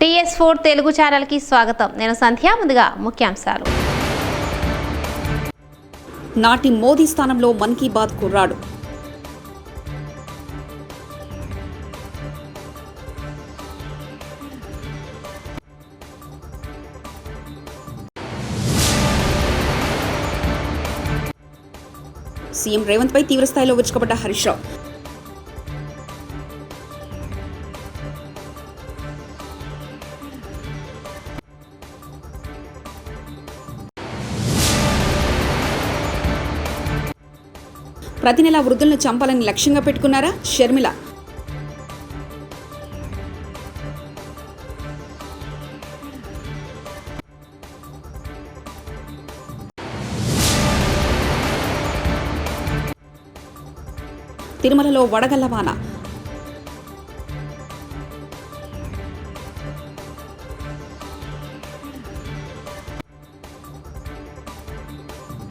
TS4 Telugu channel కి స్వాగతం. నేను సంధ్య. ముందుగా ముఖ్యాంశాలు. నాటి మోదీ స్థానంలో మన్ కీ బాత్ కుర్రాడు. సీఎం రేవంత్ పై తీవ్రస్థాయిలో విరుచుకుపడ్డ హరీష్ రావు. ప్రతి నెల వృద్ధులను చంపాలని లక్ష్యంగా పెట్టుకున్నారా షర్మిల. తిరుమలలో వడగళ్ల వాన.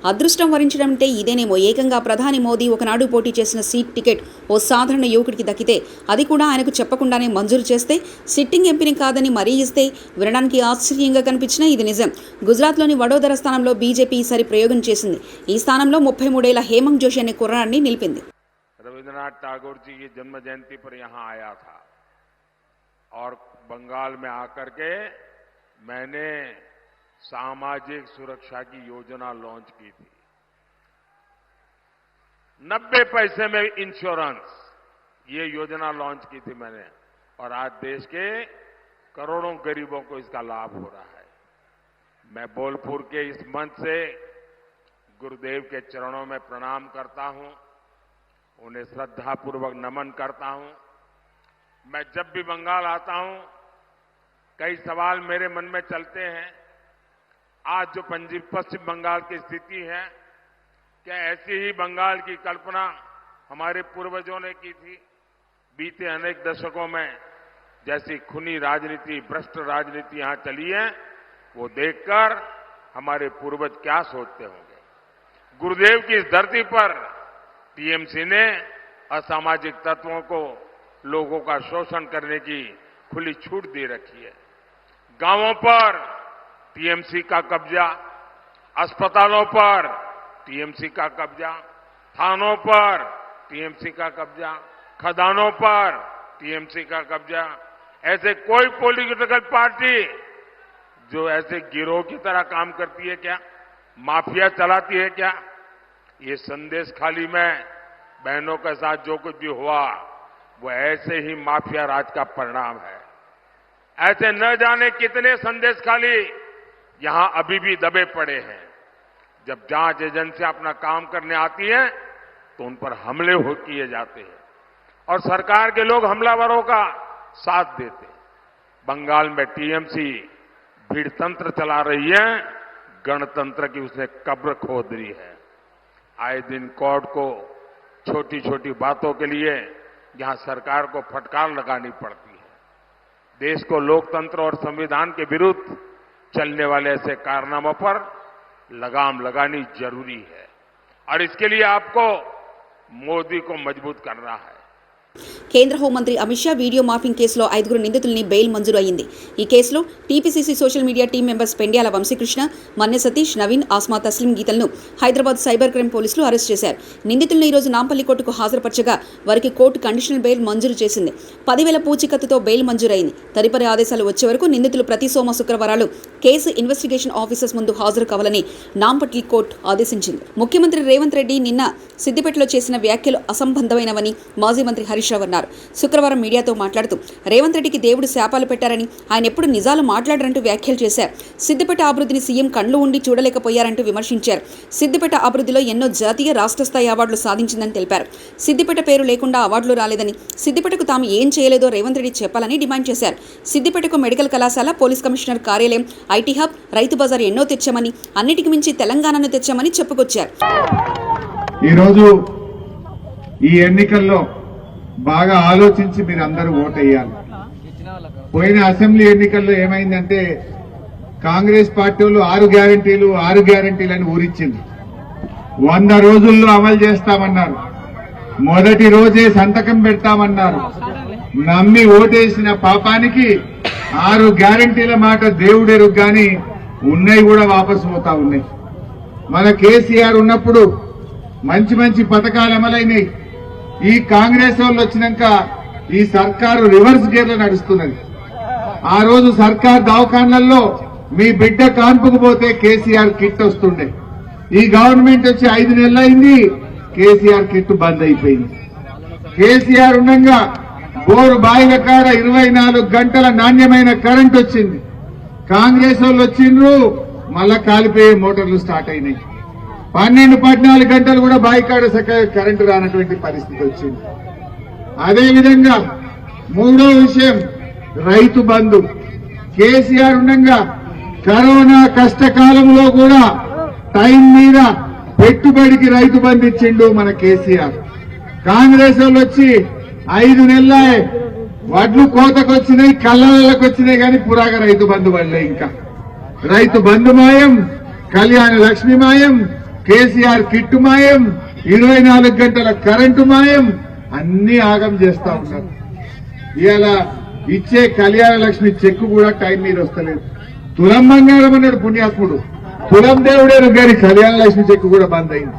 అదృష్టం వరించడం అంటే ఇదేనేమో. ఏకంగా ప్రధాని మోదీ ఒకనాడు పోటీ చేసిన సీట్ టికెట్ ఓ సాధారణ యువకుడికి దక్కితే, అది కూడా ఆయనకు చెప్పకుండానే మంజూరు చేస్తే, సిట్టింగ్ ఎంపీని కాదని మరీ ఇస్తే వినడానికి ఆశ్చర్యంగా కనిపించినా ఇది నిజం. గుజరాత్లోని వడోదర స్థానంలో బీజేపీ ఈసారి ప్రయోగం చేసింది. ఈ స్థానంలో 33 ఏళ్ల హేమంత్ జోషి అనే కుర్రాడిని నిలిపింది. रविंद्रनाथ टैगोर जी की जन्म जयंती पर यहां आया था और बंगाल में आकर के मैंने सामाजिक सुरक्षा की योजना लॉन्च की थी। 90 पैसे में इंश्योरेंस, ये योजना लॉन्च की थी मैंने, और आज देश के करोड़ों गरीबों को इसका लाभ हो रहा है। मैं बोलपुर के इस मंच से गुरुदेव के चरणों में प्रणाम करता हूं, उन्हें श्रद्धापूर्वक नमन करता हूं। मैं जब भी बंगाल आता हूं, कई सवाल मेरे मन में चलते हैं। आज जो पश्चिम बंगाल की स्थिति है, क्या ऐसी ही बंगाल की कल्पना हमारे पूर्वजों ने की थी? बीते अनेक दशकों में जैसी खूनी राजनीति, भ्रष्ट राजनीति यहां चली है, वो देखकर हमारे पूर्वज क्या सोचते होंगे। गुरुदेव की इस धरती पर टीएमसी ने असामाजिक तत्वों को लोगों का शोषण करने की खुली छूट दे रखी है। गांवों पर टीएमसी का कब्जा, अस्पतालों पर टीएमसी का कब्जा, थानों पर टीएमसी का कब्जा, खदानों पर टीएमसी का कब्जा। ऐसे कोई पॉलिटिकल पार्टी जो ऐसे गिरोह की तरह काम करती है क्या? माफिया चलाती है क्या? ये संदेश खाली में बहनों के साथ जो कुछ भी हुआ वो ऐसे ही माफिया राज का परिणाम है। ऐसे न जाने कितने संदेश खाली यहां अभी भी दबे पड़े हैं। जब जांच एजेंसियां अपना काम करने आती हैं तो उन पर हमले किए जाते हैं और सरकार के लोग हमलावरों का साथ देते हैं। बंगाल में टीएमसी भीड़ तंत्र चला रही है, गणतंत्र की उसने कब्र खोद दी है। आए दिन कोर्ट को छोटी छोटी बातों के लिए यहां सरकार को फटकार लगानी पड़ती है। देश को लोकतंत्र और संविधान के विरुद्ध चलने वाले ऐसे कारनामों पर लगाम लगानी जरूरी है और इसके लिए आपको मोदी को मजबूत करना है। కేంద్ర హోంమంత్రి అమిత్ షా వీడియో మార్ఫింగ్ కేసులో 5 నిందితుల్ని బెయిల్ మంజూరు అయింది. ఈ కేసులో TPCC social media team members Pendyala Vamshikrishna, Manne Satish, Naveen, Asma Taslim గీతలను హైదరాబాద్ సైబర్ క్రైమ్ పోలీసులు అరెస్ట్ చేశారు. నిందితులను ఈరోజు నాంపల్లి కోర్టుకు హాజరుపరచగా వారికి కోర్టు కండిషనల్ బెయిల్ మంజూరు చేసింది. 10,000 పూచీకత్తుతో బెయిల్ మంజూరైంది. తదుపరి ఆదేశాలు వచ్చే వరకు నిందితులు ప్రతి సోమ శుక్రవారాలు కేసు ఇన్వెస్టిగేషన్ ఆఫీసర్స్ ముందు హాజరు కావాలని నాంపల్లి కోర్టు ఆదేశించింది. ముఖ్యమంత్రి రేవంత్ రెడ్డి నిన్న సిద్దిపేటలో చేసిన వ్యాఖ్యలు అసంబద్ధమైనవని మాజీ మంత్రి హరీష్ రావు అన్నారు. శుక్రవారం మీడియాతో మాట్లాడుతూ రేవంత్ రెడ్డికి దేవుడు శాపాలు పెట్టారని, ఆయన ఎప్పుడు నిజాలు మాట్లాడారంటూ వ్యాఖ్యలు చేశారు. సిద్దిపేట అభివృద్ధిని సీఎం కళ్ళు ఉండి చూడలేకపోయారంటూ విమర్శించారు. సిద్దిపేట అభివృద్ధిలో ఎన్నో జాతీయ రాష్ట్ర స్థాయి అవార్డులు సాధించిందని తెలిపారు. సిద్దిపేట పేరు లేకుండా అవార్డులు రాలేదని, సిద్దిపేటకు తాము ఏం చేయలేదో రేవంత్ రెడ్డి చెప్పాలని డిమాండ్ చేశారు. సిద్దిపేటకు మెడికల్ కళాశాల, పోలీస్ కమిషనర్ కార్యాలయం, ఐటీ హబ్, రైతు బజార్ ఎన్నో తెచ్చామని, అన్నిటికి మించి తెలంగాణను తెచ్చామని చెప్పుకొచ్చారు. ఈరోజు ఈ ఎన్నికల్లో బాగా ఆలోచించి మీరు అందరూ ఓటేయాలి. పోయిన అసెంబ్లీ ఎన్నికల్లో ఏమైందంటే కాంగ్రెస్ పార్టీ వాళ్ళు 6 గ్యారంటీలని ఊరిచ్చింది. 100 రోజుల్లో అమలు చేస్తామన్నారు. మొదటి రోజే సంతకం పెడతామన్నారు. నమ్మి ఓటేసిన పాపానికి 6 గ్యారంటీల మాట దేవుడెరుగు గాని ఉన్నాయి కూడా వాపసు పోతా ఉన్నాయి. మన కేసీఆర్ ఉన్నప్పుడు మంచి మంచి పథకాలు అమలైనాయి. ఈ కాంగ్రెస్ వాళ్ళు వచ్చినాక ఈ సర్కారు రివర్స్ గేర్ లో నడుస్తున్నది. ఆ రోజు సర్కార్ దవాఖాన్లలో మీ బిడ్డ కాన్పుకు పోతే కేసీఆర్ కిట్ వస్తుండే. ఈ గవర్నమెంట్ వచ్చి 5 నెలలైంది, కేసీఆర్ కిట్ బంద్ అయిపోయింది. కేసీఆర్ ఉండగా బోరు బాయిల కాడ 24 గంటల నాణ్యమైన కరెంట్ వచ్చింది. కాంగ్రెస్ వాళ్ళు వచ్చిండ్రు, మళ్ళా కాలిపోయే మోటార్లు స్టార్ట్ అయినాయి. 12-14 గంటలు కూడా బాయి కాడ చక్కగా కరెంటు రానటువంటి పరిస్థితి వచ్చింది. అదేవిధంగా మూడో విషయం రైతు బంధు. కేసీఆర్ ఉండగా కరోనా కష్టకాలంలో కూడా టైం మీద పెట్టుబడికి రైతు బంధు ఇచ్చిండు మన కేసీఆర్. కాంగ్రెస్ వాళ్ళు వచ్చి 5 నెలలే వడ్లు కోతకొచ్చినాయి, కళ్ళలకు వచ్చినాయి, కానీ పురాగా రైతు బంధు పడలే. ఇంకా రైతు బంధు మాయం, కళ్యాణ లక్ష్మి మాయం, కేసీఆర్ కిట్టు మాయం, 24 గంటల కరెంటు మాయం, అన్ని ఆగం చేస్తా ఉన్నారు. ఇవాళ ఇచ్చే కళ్యాణ లక్ష్మి చెక్కు కూడా టైం మీద వస్తలేదు. తులం బంగారం అన్నాడు పుణ్యాత్ముడు, తులం దేవుడేరు గారి కళ్యాణ లక్ష్మి చెక్కు కూడా బంద్ అయింది.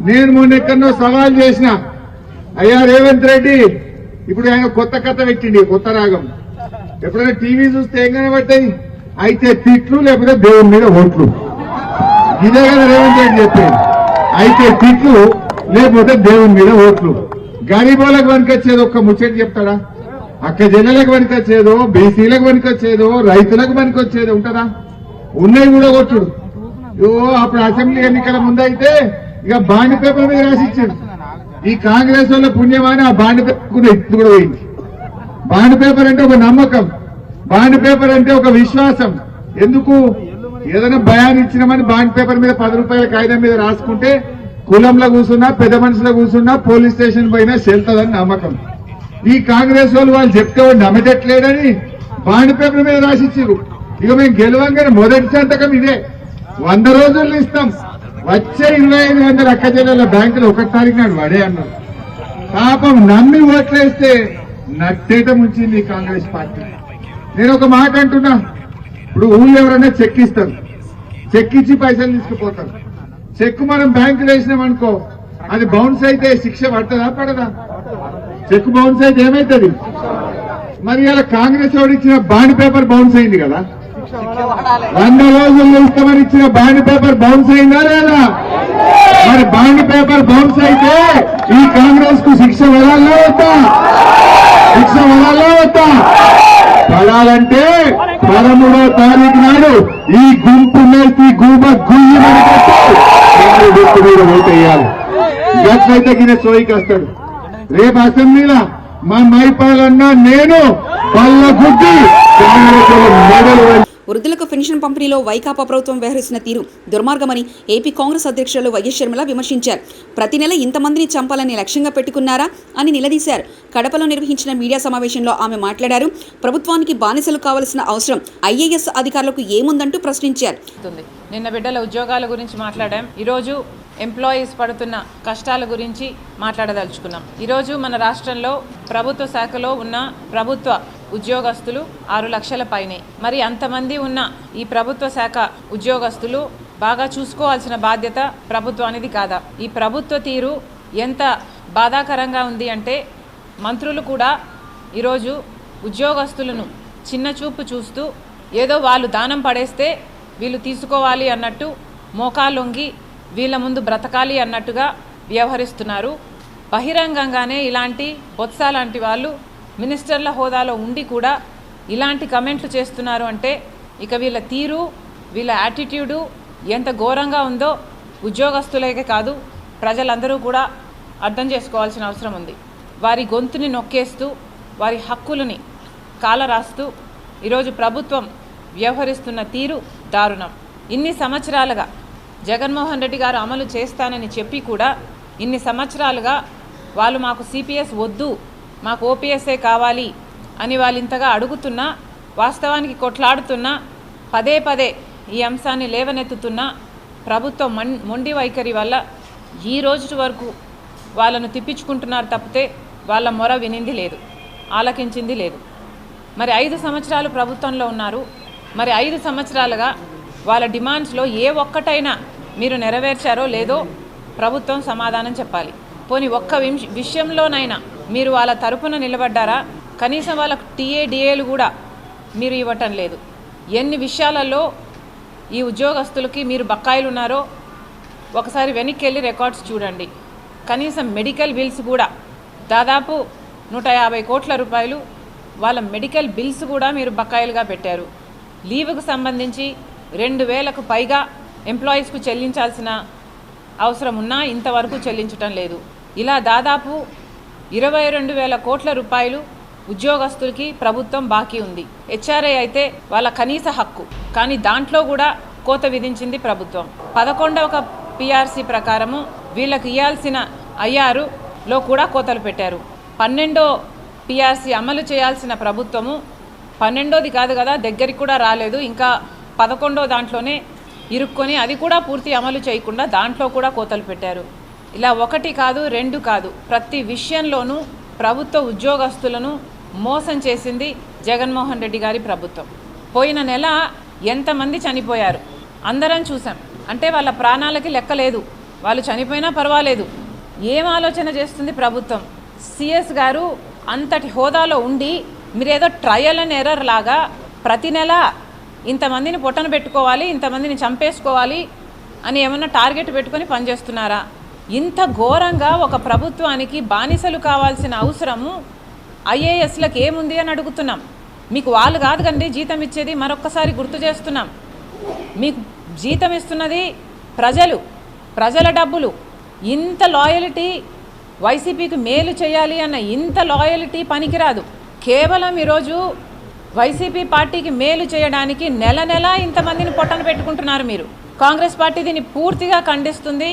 నేను మొన్న ఎక్కడో సవాల్ చేసిన, అయ్యా రేవంత్ రెడ్డి ఇప్పుడు ఆయన కొత్త కథ పెట్టిండి, కొత్త రాగం. ఎప్పుడైనా టీవీ చూస్తే ఏం కనబడతాయి? అయితే తిట్లు లేకపోతే దేవుని మీద ఓట్లు. ఇదే కదా రేవంత్ రెడ్డి చెప్పేది, అయితే తిట్లు లేకపోతే దేవుని మీద ఓట్లు. గరీబోలకు వనికొచ్చేది ఒక్క ముచ్చట చెప్తాడా? అక్క జనులకు వనికొచ్చేదో, బీసీలకు వనికొచ్చేదో, రైతులకు వనికొచ్చేదో ఉంటుందా? ఉన్నాయి కూడా కొట్టుడు. అప్పుడు అసెంబ్లీ ఎన్నికల ముందైతే ఇక బాండ్ పేపర్ మీద రాసిచ్చాడు. ఈ కాంగ్రెస్ వాళ్ళ పుణ్యమాని ఆ బాండ్ పేపర్ ఎత్తు కూడా పోయింది. బాండ్ పేపర్ అంటే ఒక నమ్మకం, బాండ్ పేపర్ అంటే ఒక విశ్వాసం. ఎందుకు? ఏదైనా భయాన్ని ఇచ్చినామని బాండ్ పేపర్ మీద 10 రూపాయల కాగితం మీద రాసుకుంటే కులంలో కూర్చున్నా, పెద్ద మనుషులో కూర్చున్నా, పోలీస్ స్టేషన్ పోయినా చెల్తుందని నమ్మకం. ఈ కాంగ్రెస్ వాళ్ళు చెప్తే వాడు నమ్మటట్లేదని బాండ్ పేపర్ మీద రాసిచ్చారు. ఇక మేము గెలవంగానే మొదటి సంతకం ఇదే, 100 రోజుల్లో ఇస్తాం. వచ్చే 2500 అక్క జిల్లాల బ్యాంకులు 1 తారీఖు నాడు వాడే అన్నారు. పాపం నమ్మి ఓట్లేస్తే నట్టేట ముంచింది ఈ కాంగ్రెస్ పార్టీ. నేను ఒక మాట అంటున్నా, ఇప్పుడు ఊళ్ళో ఎవరైనా చెక్ ఇస్తారు, చెక్ ఇచ్చి పైసలు తీసుకుపోతారు. చెక్ మనం బ్యాంకులో వేసినామనుకో, అది బౌన్స్ అయితే శిక్ష పడుతుందా పడదా? చెక్ బౌన్స్ అయితే ఏమైతుంది? మరి ఇలా కాంగ్రెస్ వాడు ఇచ్చిన బాండ్ పేపర్ బౌన్స్ అయింది కదా. 100 రోజుల్లో ఇస్తామని ఇచ్చిన బాండ్ పేపర్ బౌన్స్ అయిందా లేదా? మరి బాండ్ పేపర్ బౌన్స్ అయితే ఈ కాంగ్రెస్ కు శిక్ష పడాలా వద్దా? శిక్ష పడాలా వద్దా? పడాలంటే 13వ తారీఖు నాడు ఈ గుంపు మేసి గూబ గుయ్యి గుర్తు మీద ఓటేయాలి. గట్లయితే గిన్నె సోయికి వస్తాడు. రేపు అసెంబ్లీలో మా మైపాలన్నా నేను పళ్ళ గుడ్డి మెడలు. వృద్ధులకు పెన్షన్ పంపిణీలో వైకాపా ప్రభుత్వం వ్యవహరిస్తున్న తీరు దుర్మార్గమని ఏపీ కాంగ్రెస్ అధ్యక్షులు వైఎస్ షర్మిల విమర్శించారు. ప్రతి నెల ఇంతమందిని చంపాలని లక్ష్యంగా పెట్టుకున్నారా అని నిలదీశారు. కడపలో నిర్వహించిన మీడియా సమావేశంలో ఆమె మాట్లాడారు. ప్రభుత్వానికి బానిసలు కావాల్సిన అవసరం ఐఏఎస్ అధికారులకు ఏముందంటూ ప్రశ్నించారు. నిన్న బిడ్డల ఉద్యోగాల గురించి మాట్లాడాం. ఈరోజు ఎంప్లాయీస్ పడుతున్న కష్టాల గురించి మాట్లాడదలుచుకున్నాం. ఈరోజు మన రాష్ట్రంలో ప్రభుత్వ శాఖలో ఉన్న ప్రభుత్వ ఉద్యోగస్తులు 6 లక్షల పైనే. మరి అంతమంది ఉన్న ఈ ప్రభుత్వ శాఖ ఉద్యోగస్తులు బాగా చూసుకోవాల్సిన బాధ్యత ప్రభుత్వానిది కాదా? ఈ ప్రభుత్వ తీరు ఎంత బాధాకరంగా ఉంది అంటే, మంత్రులు కూడా ఈరోజు ఉద్యోగస్తులను చిన్న చూపు చూస్తూ ఏదో వాళ్ళు దానం పడేస్తే వీళ్ళు తీసుకోవాలి అన్నట్టు, మోకాలొంగి వీళ్ళ ముందు బ్రతకాలి అన్నట్టుగా వ్యవహరిస్తున్నారు. బహిరంగంగానే ఇలాంటి బొత్స లాంటి వాళ్ళు మినిస్టర్ల హోదాలో ఉండి కూడా ఇలాంటి కమెంట్లు చేస్తున్నారు అంటే ఇక వీళ్ళ తీరు, వీళ్ళ యాటిట్యూడు ఎంత ఘోరంగా ఉందో ఉద్యోగస్తులకే కాదు ప్రజలందరూ కూడా అర్థం చేసుకోవాల్సిన అవసరం ఉంది. వారి గొంతుని నొక్కేస్తూ, వారి హక్కులని కాలరాస్తూ ఈరోజు ప్రభుత్వం వ్యవహరిస్తున్న తీరు దారుణం. ఇన్ని సంవత్సరాలుగా జగన్మోహన్ రెడ్డి గారు అమలు చేస్తానని చెప్పి కూడా ఇన్ని సంవత్సరాలుగా వాళ్ళు మాకు సిపిఎస్ వద్దు, మాకు ఓపీఎస్ఏ కావాలి అని వాళ్ళు ఇంతగా అడుగుతున్నా, వాస్తవానికి కొట్లాడుతున్నా, పదే పదే ఈ అంశాన్ని లేవనెత్తుతున్నా ప్రభుత్వం మొండి వైఖరి వల్ల ఈ రోజు వరకు వాళ్ళను తిప్పించుకుంటున్నారు తప్పితే వాళ్ళ మొర వినింది లేదు, ఆలకించింది లేదు. మరి 5 సంవత్సరాలు ప్రభుత్వంలో ఉన్నారు. మరి 5 సంవత్సరాలుగా వాళ్ళ డిమాండ్స్లో ఏ ఒక్కటైనా మీరు నెరవేర్చారో లేదో ప్రభుత్వం సమాధానం చెప్పాలి. పోనీ ఒక్క విషయంలోనైనా మీరు వాళ్ళ తరపున నిలబడ్డారా? కనీసం వాళ్ళకు టీఏడిఏలు కూడా మీరు ఇవ్వటం లేదు. ఎన్ని విషయాలలో ఈ ఉద్యోగస్తులకి మీరు బకాయిలు ఉన్నారో ఒకసారి వెనక్కి వెళ్ళి రికార్డ్స్ చూడండి. కనీసం మెడికల్ బిల్స్ కూడా దాదాపు 150 కోట్ల రూపాయలు వాళ్ళ మెడికల్ బిల్స్ కూడా మీరు బకాయిలుగా పెట్టారు. లీవుకు సంబంధించి 2000కు పైగా ఎంప్లాయీస్కు చెల్లించాల్సిన అవసరం ఉన్నా ఇంతవరకు చెల్లించటం లేదు. ఇలా దాదాపు 22,000 కోట్ల రూపాయలు ఉద్యోగస్తులకి ప్రభుత్వం బాకీ ఉంది. హెచ్ఆర్ఐ అయితే వాళ్ళ కనీస హక్కు, కానీ దాంట్లో కూడా కోత విధించింది ప్రభుత్వం. 11వ పిఆర్సీ ప్రకారము వీళ్ళకి ఇవ్వాల్సిన ఐఆర్లో కూడా కోతలు పెట్టారు. 12వ పిఆర్సీ అమలు చేయాల్సిన ప్రభుత్వము 12వది కాదు కదా, దగ్గరికి కూడా రాలేదు. ఇంకా 11వ దాంట్లోనే ఇరుక్కొని అది కూడా పూర్తి అమలు చేయకుండా దాంట్లో కూడా కోతలు పెట్టారు. ఇలా 1 కాదు 2 కాదు, ప్రతి విషయంలోనూ ప్రభుత్వ ఉద్యోగస్తులను మోసం చేసింది జగన్మోహన్ రెడ్డి గారి ప్రభుత్వం. పోయిన నెల ఎంతమంది చనిపోయారు అందరం చూసాం. అంటే వాళ్ళ ప్రాణాలకి లెక్క లేదు, వాళ్ళు చనిపోయినా పర్వాలేదు. ఏం ఆలోచన చేస్తుంది ప్రభుత్వం? సిఎస్ గారు అంతటి హోదాలో ఉండి మీరేదో ట్రయల్ అండ్ ఎర్రర్ లాగా ప్రతి నెల ఇంతమందిని పొట్టన పెట్టుకోవాలి, ఇంతమందిని చంపేసుకోవాలి అని ఏమన్నా టార్గెట్ పెట్టుకొని పనిచేస్తున్నారా? ఇంత ఘోరంగా ఒక ప్రభుత్వానికి బానిసలు కావాల్సిన అవసరము ఐఏఎస్లకు ఏముంది అని అడుగుతున్నాం. మీకు వాళ్ళు కాదు కండి జీతం ఇచ్చేది, మరొక్కసారి గుర్తు చేస్తున్నాం. మీకు జీతం ఇస్తున్నది ప్రజల డబ్బులు. ఇంత లాయల్టీ వైసీపీకి మేలు చేయాలి అన్న ఇంత లాయల్టీ పనికిరాదు. కేవలం ఈరోజు వైసీపీ పార్టీకి మేలు చేయడానికి నెల నెల ఇంతమందిని పొట్టన పెట్టుకుంటున్నారు మీరు. కాంగ్రెస్ పార్టీ దీన్ని పూర్తిగా ఖండిస్తుంది.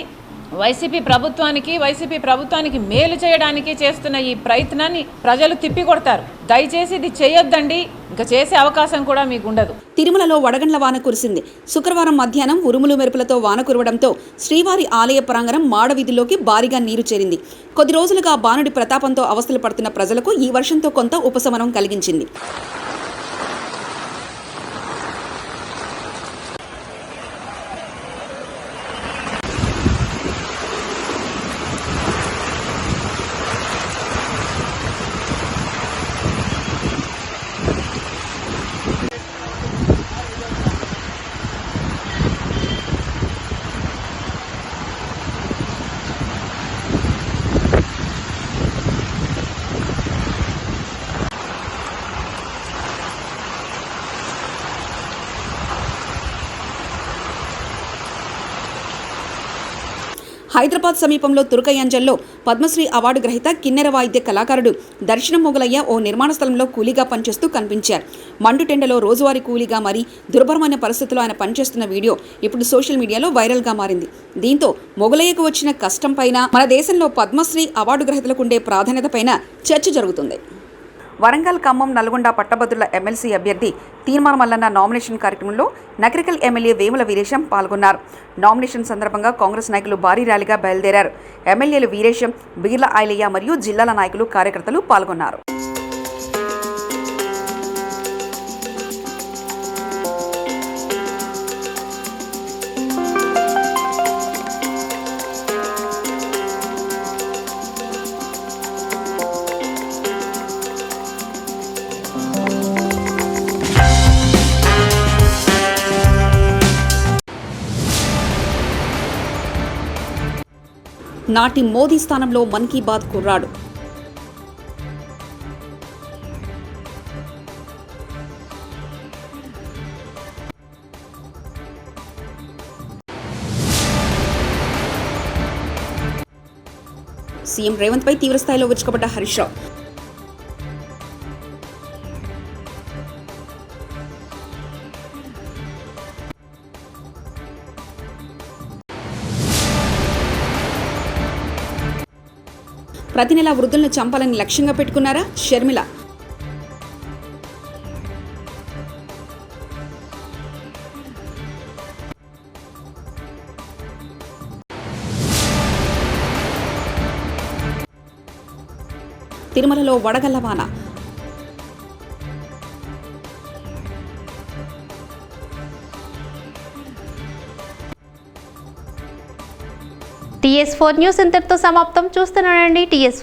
వైసీపీ ప్రభుత్వానికి మేలు చేయడానికి చేస్తున్న ఈ ప్రయత్నాన్ని ప్రజలు తిప్పికొడతారు. దయచేసి ఇది చేయొద్దండి, ఇంకా చేసే అవకాశం కూడా మీకు ఉండదు. తిరుమలలో వడగండ్ల వాన కురిసింది. శుక్రవారం మధ్యాహ్నం ఉరుములు మెరుపులతో వాన కురవడంతో శ్రీవారి ఆలయ ప్రాంగణం మాడవీధుల్లోకి భారీగా నీరు చేరింది. కొద్ది రోజులుగా బాణుడి ప్రతాపంతో అవస్థలు పడుతున్న ప్రజలకు ఈ వర్షంతో కొంత ఉపశమనం కలిగించింది. హైదరాబాద్ సమీపంలో తురకయంజల్లో పద్మశ్రీ అవార్డు గ్రహీత కిన్నెర వాయిద్య కళాకారుడు దర్శనం మొగలయ్య ఓ నిర్మాణ స్థలంలో కూలీగా పనిచేస్తూ కనిపించారు. మండుటెండలో రోజువారీ కూలీగా మరి దుర్భరమైన పరిస్థితుల్లో ఆయన పనిచేస్తున్న వీడియో ఇప్పుడు సోషల్ మీడియాలో వైరల్గా మారింది. దీంతో మొగలయ్యకు వచ్చిన కష్టం పైన, మన దేశంలో పద్మశ్రీ అవార్డు గ్రహీతలకు ఉండే ప్రాధాన్యత పైన చర్చ జరుగుతుంది. వరంగల్, ఖమ్మం, నల్గొండ పట్టభద్రుల ఎమ్మెల్సీ అభ్యర్థి తీర్మాన మల్లన్న నామినేషన్ కార్యక్రమంలో నకరికల్ ఎమ్మెల్యే వేముల వీరేశం పాల్గొన్నారు. నామినేషన్ సందర్భంగా కాంగ్రెస్ నాయకులు భారీ ర్యాలీగా బయలుదేరారు. ఎమ్మెల్యేలు వీరేశం, బీర్ల ఐలయ్య మరియు జిల్లాల నాయకులు, కార్యకర్తలు పాల్గొన్నారు. నాటి మోదీ స్థానంలో మన్ కీ బాత్ కుర్రాడు. సీఎం రేవంత్ పై తీవ్రస్థాయిలో విరుచుకుపడ్డ హరీష్ రావు. ప్రతి నెల వృద్ధులను చంపాలని లక్ష్యంగా పెట్టుకున్నారా? షర్మిల. తిరుమలలో వడగళ్ల వాన. TS4 న్యూస్ ఇంతటితో సమాప్తం. చూస్తూనే ఉండండి TS4.